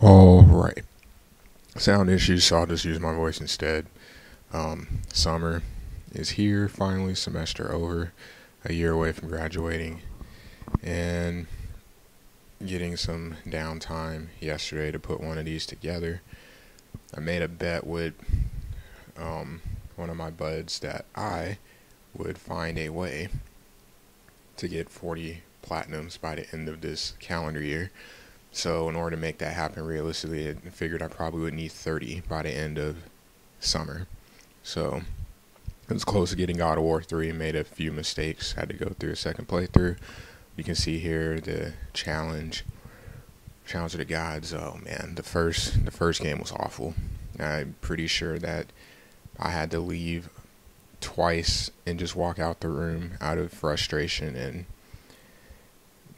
Alright. Sound issues, so I'll just use my voice instead. Summer is here, finally, semester over, a year away from graduating, and getting some downtime yesterday to put one of these together. I made a bet with one of my buds that I would find a way to get 40 platinums by the end of this calendar year. So in order to make that happen realistically, I figured I probably would need 30 by the end of summer. So it was close to getting God of War 3, made a few mistakes, had to go through a second playthrough. You can see here the challenge of the gods. Oh man, the first game was awful. I'm pretty sure that I had to leave twice and just walk out the room out of frustration, and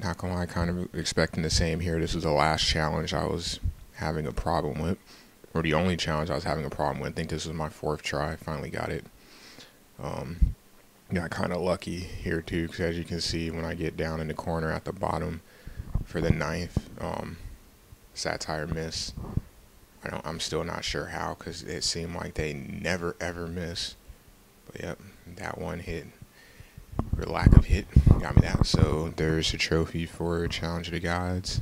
not gonna lie, kind of expecting the same here. This was the last challenge I was having a problem with, or the only challenge I was having a problem with. I think this was my fourth try. I finally got it. Got kind of lucky here too, because as you can see, when I get down in the corner at the bottom for the ninth satire miss, I'm still not sure how, because it seemed like they never ever miss. But yep, that one hit, or lack of hit, got me that. So there's a trophy for Challenge of the Gods,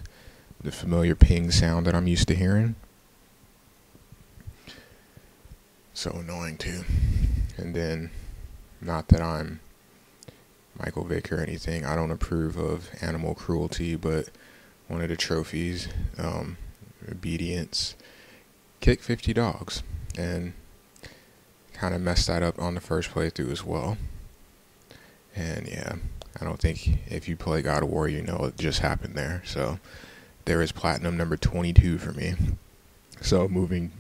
the familiar ping sound that I'm used to hearing. So annoying too. And then, not that I'm Michael Vick or anything, I don't approve of animal cruelty, but one of the trophies, obedience, kick 50 dogs, and kind of messed that up on the first playthrough as well. And yeah, I don't think if you play God of War, you know it just happened there. So there is platinum number 22 for me. So moving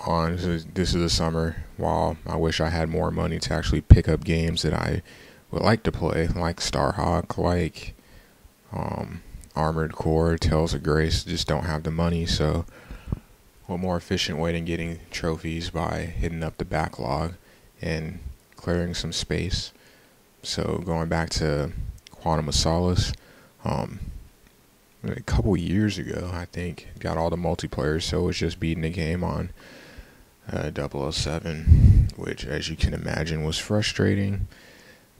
on, this is the summer. While I wish I had more money to actually pick up games that I would like to play, like Starhawk, like Armored Core, Tales of Grace, just don't have the money. So what more efficient way than getting trophies by hitting up the backlog and clearing some space. So going back to Quantum of Solace, a couple years ago, I think, got all the multiplayer, so it was just beating the game on 007, which, as you can imagine, was frustrating,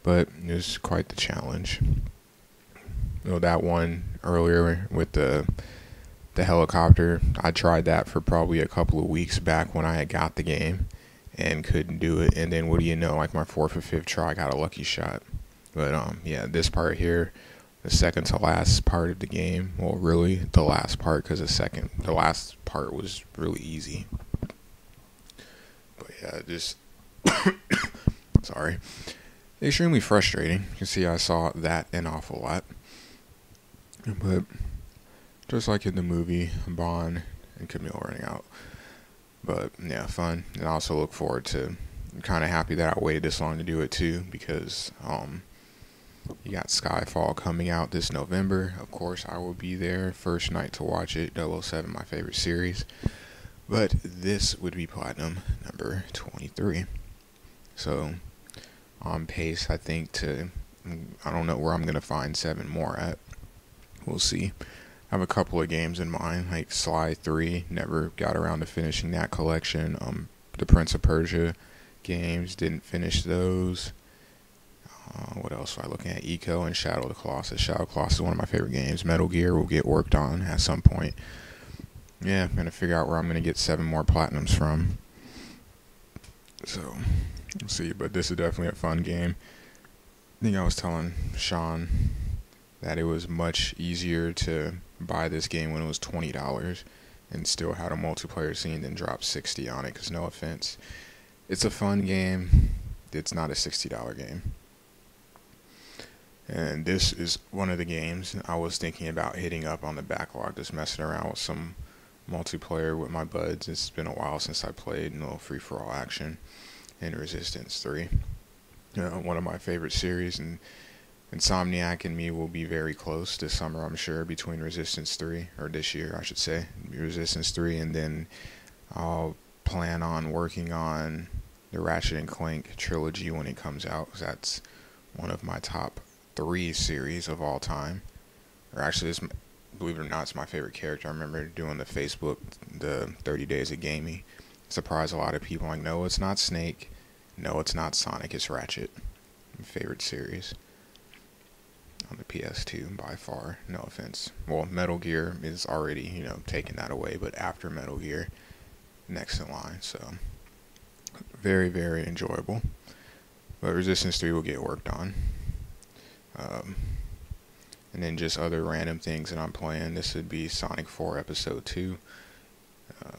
but it was quite the challenge. That one earlier with the helicopter, I tried that for probably a couple of weeks back when I had got the game and couldn't do it. And then what do you know, like my fourth or fifth try, I got a lucky shot. But yeah, this part here, the second to last part of the game, well, really the last part, because the last part was really easy. But yeah, just sorry, extremely frustrating. You can see I saw that an awful lot. But just like in the movie, Bond and Camille running out. But yeah, fun. And I also look forward to, I'm kind of happy that I waited this long to do it too, because you got Skyfall coming out this November. Of course, I will be there first night to watch it. 007, my favorite series. But this would be platinum number 23. So on pace, I think, I don't know where I'm going to find 7 more at. We'll see. I have a couple of games in mind, like Sly 3, never got around to finishing that collection. The Prince of Persia games, didn't finish those. What else was I looking at? Eco and Shadow of the Colossus. Shadow of the Colossus is one of my favorite games. Metal Gear will get worked on at some point. Yeah, I'm going to figure out where I'm going to get 7 more platinums from. So, we'll see. But this is definitely a fun game. I think I was telling Sean that it was much easier to buy this game when it was $20 and still had a multiplayer scene than drop $60 on it, because no offense, it's a fun game, it's not a $60 game. And this is one of the games I was thinking about hitting up on the backlog, just messing around with some multiplayer with my buds. It's been a while since I played no free-for-all action in Resistance 3, one of my favorite series, and Insomniac and me will be very close this summer, I'm sure, between Resistance 3, or this year, I should say, Resistance 3, and then I'll plan on working on the Ratchet & Clank trilogy when it comes out, because that's one of my top 3 series of all time. Or actually, believe it or not, it's my favorite character. I remember doing the 30 Days of Gaming. Surprised a lot of people. Like, no, it's not Snake. No, it's not Sonic. It's Ratchet. My favorite series on the PS2 by far. No offense. Well, Metal Gear is already, taking that away. But after Metal Gear, next in line. So, very, very enjoyable. But Resistance 3 will get worked on. And then just other random things that I'm playing. This would be Sonic 4 Episode 2.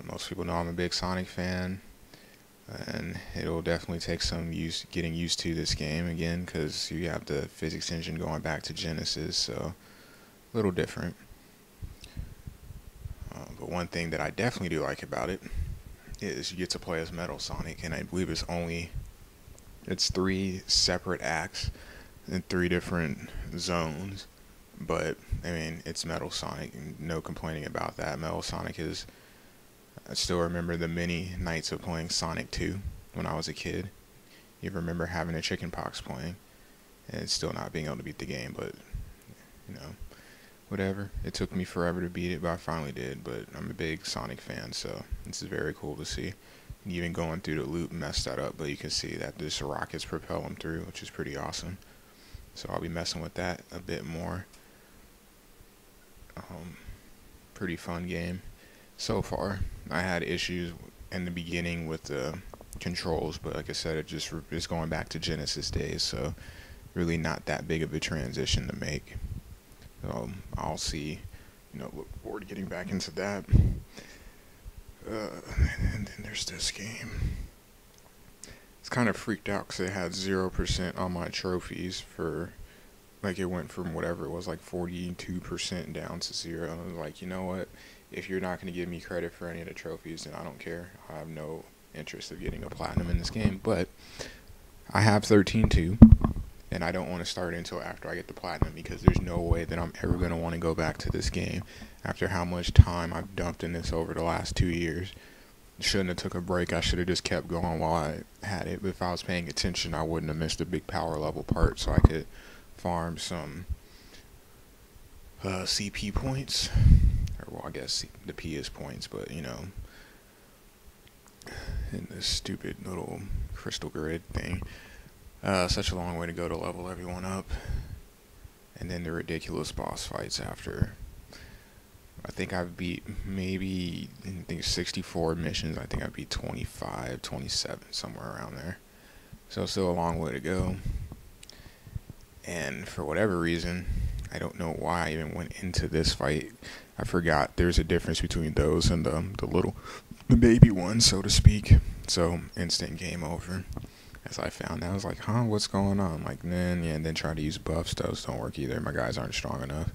Most people know I'm a big Sonic fan. And it'll definitely take some getting used to this game again, because you have the physics engine going back to Genesis, so a little different. But one thing that I definitely do like about it is you get to play as Metal Sonic, and I believe it's 3 separate acts in 3 different zones. But, I mean, it's Metal Sonic, and no complaining about that. Metal Sonic is... I still remember the many nights of playing Sonic 2 when I was a kid. You remember having a chicken pox playing and still not being able to beat the game, but, whatever. It took me forever to beat it, but I finally did. But I'm a big Sonic fan, so this is very cool to see. Even going through the loop messed that up, but you can see that this rockets propel him through, which is pretty awesome. So I'll be messing with that a bit more. Pretty fun game so far. I had issues in the beginning with the controls, but like I said, it's going back to Genesis days, so really not that big of a transition to make. I'll see, look forward to getting back into that. And then there's this game. It's kind of freaked out because it had 0% on my trophies for, like, it went from whatever it was, like 42% down to 0. I was like, you know what? If you're not going to give me credit for any of the trophies, then I don't care. I have no interest of getting a platinum in this game. But I have 13-2, and I don't want to start until after I get the platinum, because there's no way that I'm ever going to want to go back to this game after how much time I've dumped in this over the last 2 years. Shouldn't have took a break. I should have just kept going while I had it. But if I was paying attention, I wouldn't have missed a big power level part, so I could farm some CP points. Well, I guess the P is points, but, in this stupid little crystal grid thing. Such a long way to go to level everyone up. And then the ridiculous boss fights after. I think I've beat 64 missions. I think I beat 25, 27, somewhere around there. So still a long way to go. And for whatever reason, I don't know why I even went into this fight. I forgot there's a difference between those and the baby one, so to speak. So instant game over. As I found out, I was like, what's going on? Like, and then try to use buffs. Those don't work either. My guys aren't strong enough.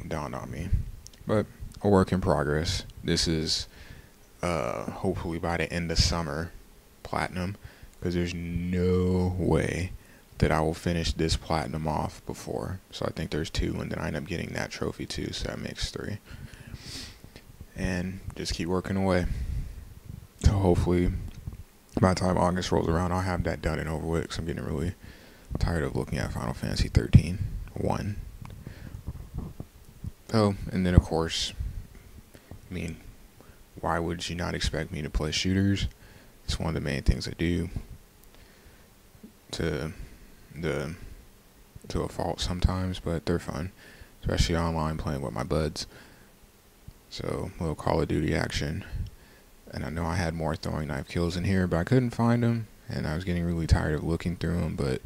Dawned on me. But a work in progress. This is hopefully by the end of summer platinum, because there's no way that I will finish this platinum off before. So I think there's 2, and then I end up getting that trophy too, so that makes 3. And just keep working away. So hopefully by the time August rolls around, I'll have that done and over with, because I'm getting really tired of looking at Final Fantasy 13 1. Oh, and then of course, why would you not expect me to play shooters? It's one of the main things I do. To a fault sometimes, but they're fun, especially online playing with my buds. So a little Call of Duty action, and I know I had more throwing knife kills in here, but I couldn't find them, and I was getting really tired of looking through them. But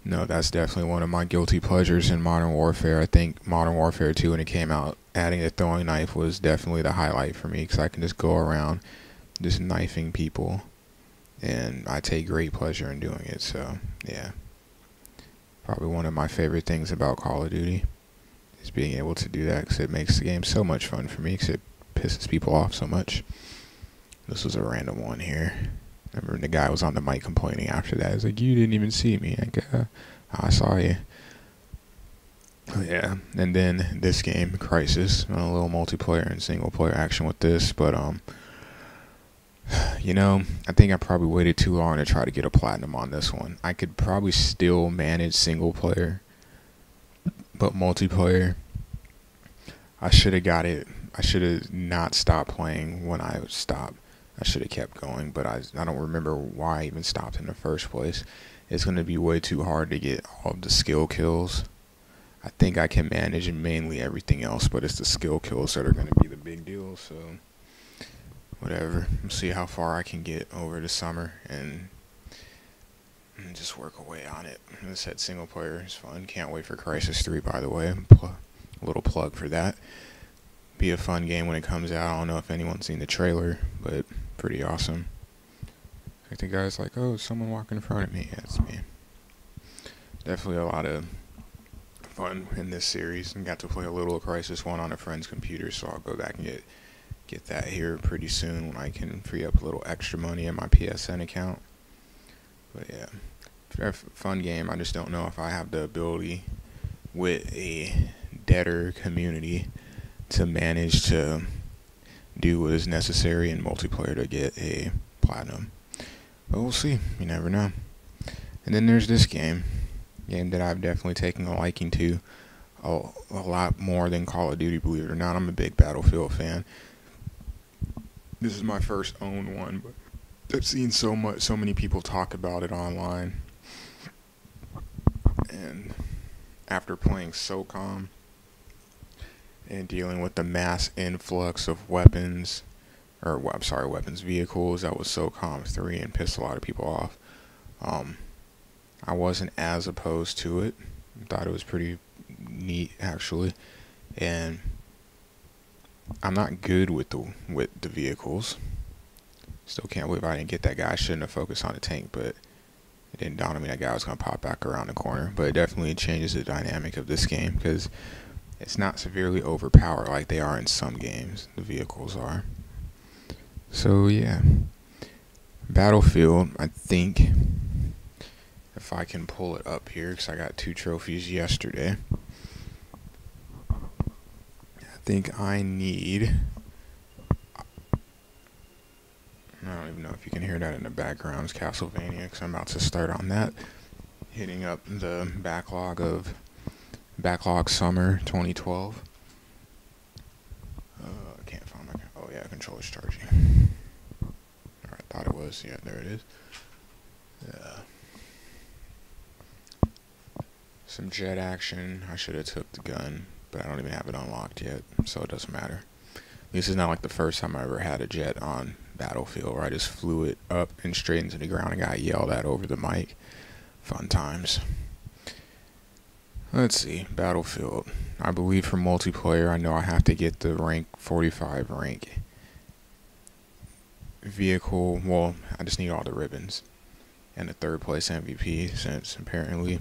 no, that's definitely one of my guilty pleasures in Modern Warfare. I think Modern Warfare 2, when it came out, adding a throwing knife was definitely the highlight for me, because I can just go around just knifing people, and I take great pleasure in doing it. So yeah, probably one of my favorite things about Call of Duty is being able to do that, because it makes the game so much fun for me, because it pisses people off so much. This was a random one here. I remember the guy was on the mic complaining after that. He's like, you didn't even see me. Like, I saw you. Yeah, and then this game, Crisis, a little multiplayer and single player action with this, but I think I probably waited too long to try to get a platinum on this one. I could probably still manage single player, but multiplayer, I should have got it. I should have not stopped playing when I stopped. I should have kept going, but I don't remember why I even stopped in the first place. It's going to be way too hard to get all of the skill kills. I think I can manage mainly everything else, but it's the skill kills that are going to be the big deal, so whatever. We'll see how far I can get over the summer and just work away on it. As I said, single player is fun. Can't wait for Crysis 3, by the way. A little plug for that. Be a fun game when it comes out. I don't know if anyone's seen the trailer, but pretty awesome. I think the guy's like, oh, someone walking in front of me. Yeah, it's me. Definitely a lot of fun in this series, and got to play a little of Crysis 1 on a friend's computer, so I'll go back and get that here pretty soon when I can free up a little extra money in my PSN account. But yeah, fun game. I just don't know if I have the ability with a deader community to manage to do what is necessary in multiplayer to get a platinum. But we'll see. You never know. And then there's this game that I've definitely taken a liking to a lot more than Call of Duty, believe it or not. I'm a big Battlefield fan. This is my first own one, but I've seen so many people talk about it online. And after playing SOCOM and dealing with the mass influx of weapons vehicles that was SOCOM 3 and pissed a lot of people off, I wasn't as opposed to it. I thought it was pretty neat, actually. And I'm not good with the vehicles. Still can't believe I didn't get that guy. I shouldn't have focused on the tank, but it didn't dawn on me that guy was going to pop back around the corner. But it definitely changes the dynamic of this game, because it's not severely overpowered like they are in some games. The vehicles are. So yeah, Battlefield, I think, if I can pull it up here, because I got 2 trophies yesterday. I think I need, I don't even know if you can hear that in the background, it's Castlevania, because I'm about to start on that. Hitting up the backlog summer 2012. I can't find my, oh yeah, controller's charging. Alright, thought it was, yeah, there it is. Some jet action. I should have took the gun, but I don't even have it unlocked yet, so it doesn't matter. This is not like the first time I ever had a jet on Battlefield, where I just flew it up and straight into the ground and got yelled at over the mic. Fun times. Let's see, Battlefield. I believe for multiplayer, I know I have to get the rank 45 rank vehicle. Well, I just need all the ribbons and the 3rd place MVP, since apparently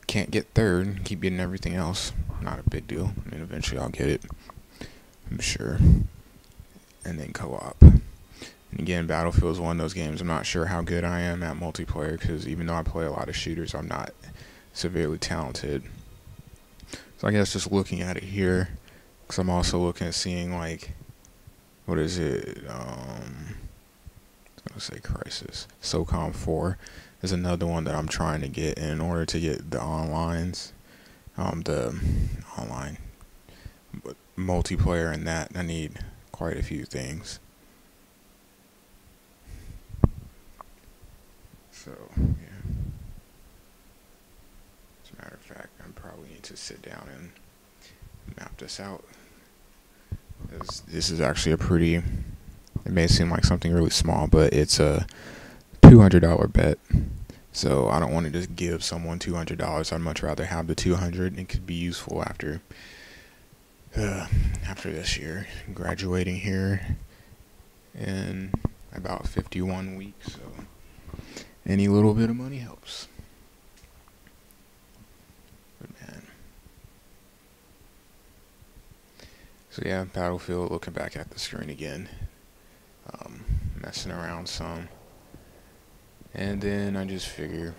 can't get 3rd, keep getting everything else. Not a big deal. I mean, eventually I'll get it, I'm sure. And then co-op. And again, Battlefield is one of those games I'm not sure how good I am at multiplayer, because even though I play a lot of shooters, I'm not severely talented. So I guess just looking at it here, because I'm also looking at seeing, like, what is it? I was going to say Crysis. SOCOM 4 is another one that I'm trying to get. And in order to get the the online multiplayer and that, I need quite a few things. So, yeah. As a matter of fact, I probably need to sit down and map this out. This is actually a pretty, it may seem like something really small, but it's a $200 bet. So I don't want to just give someone $200. I'd much rather have the $200, and it could be useful after this year. Graduating here in about 51 weeks, so any little bit of money helps. But man. So yeah, Battlefield, looking back at the screen again. Messing around some. And then I just figure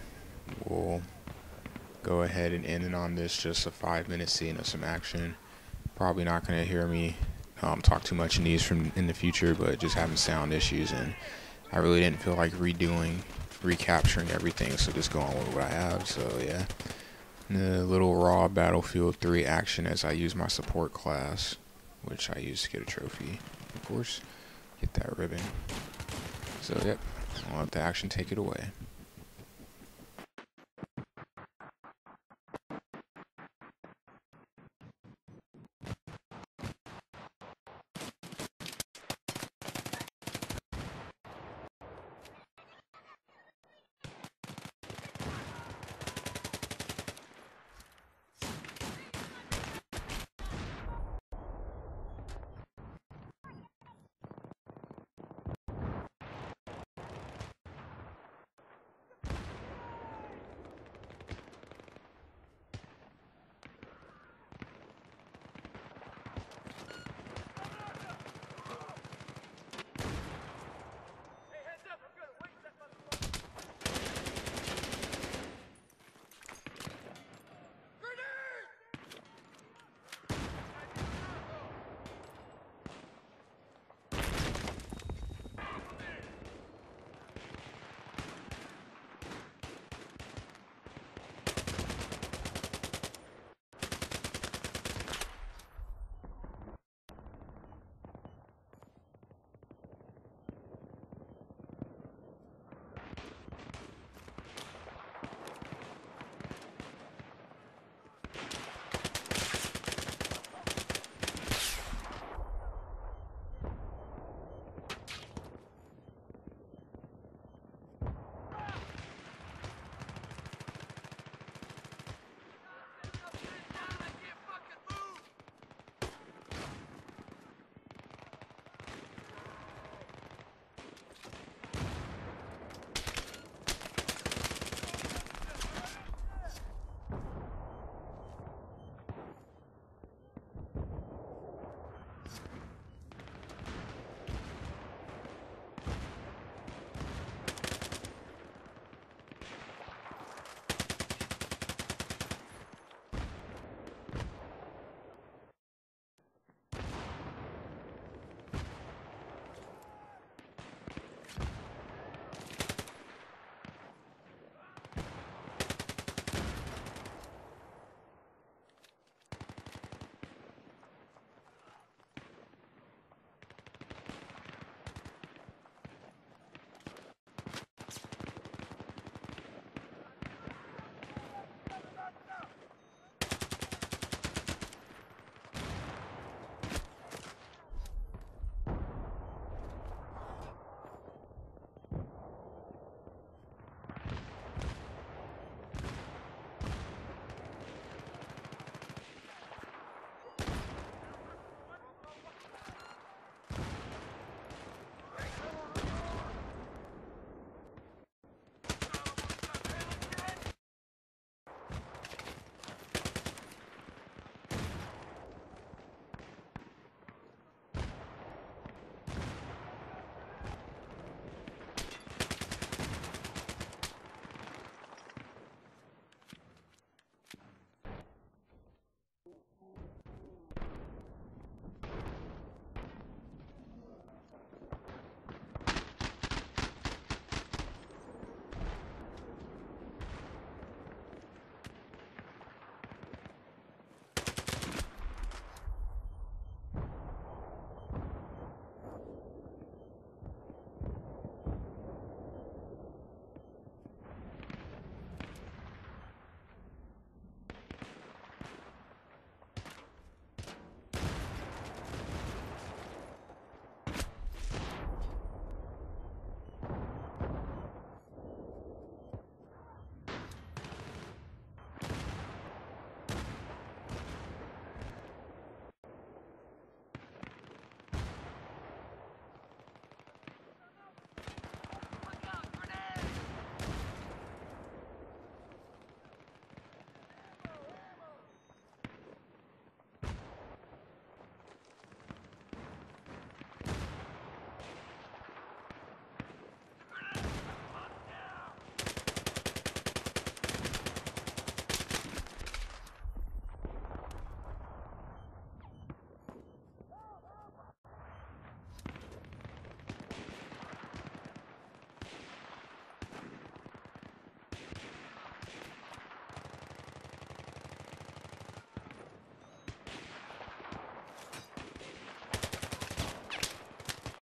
we'll go ahead and end it on this, just a 5-minute scene of some action. Probably not going to hear me talk too much in these in the future, but just having sound issues, and I really didn't feel like recapturing everything, so just going with what I have. So yeah, the little raw Battlefield 3 action as I use my support class. which I used to get a trophy, of course. Get that ribbon. So, yep, I'll let the action take it away.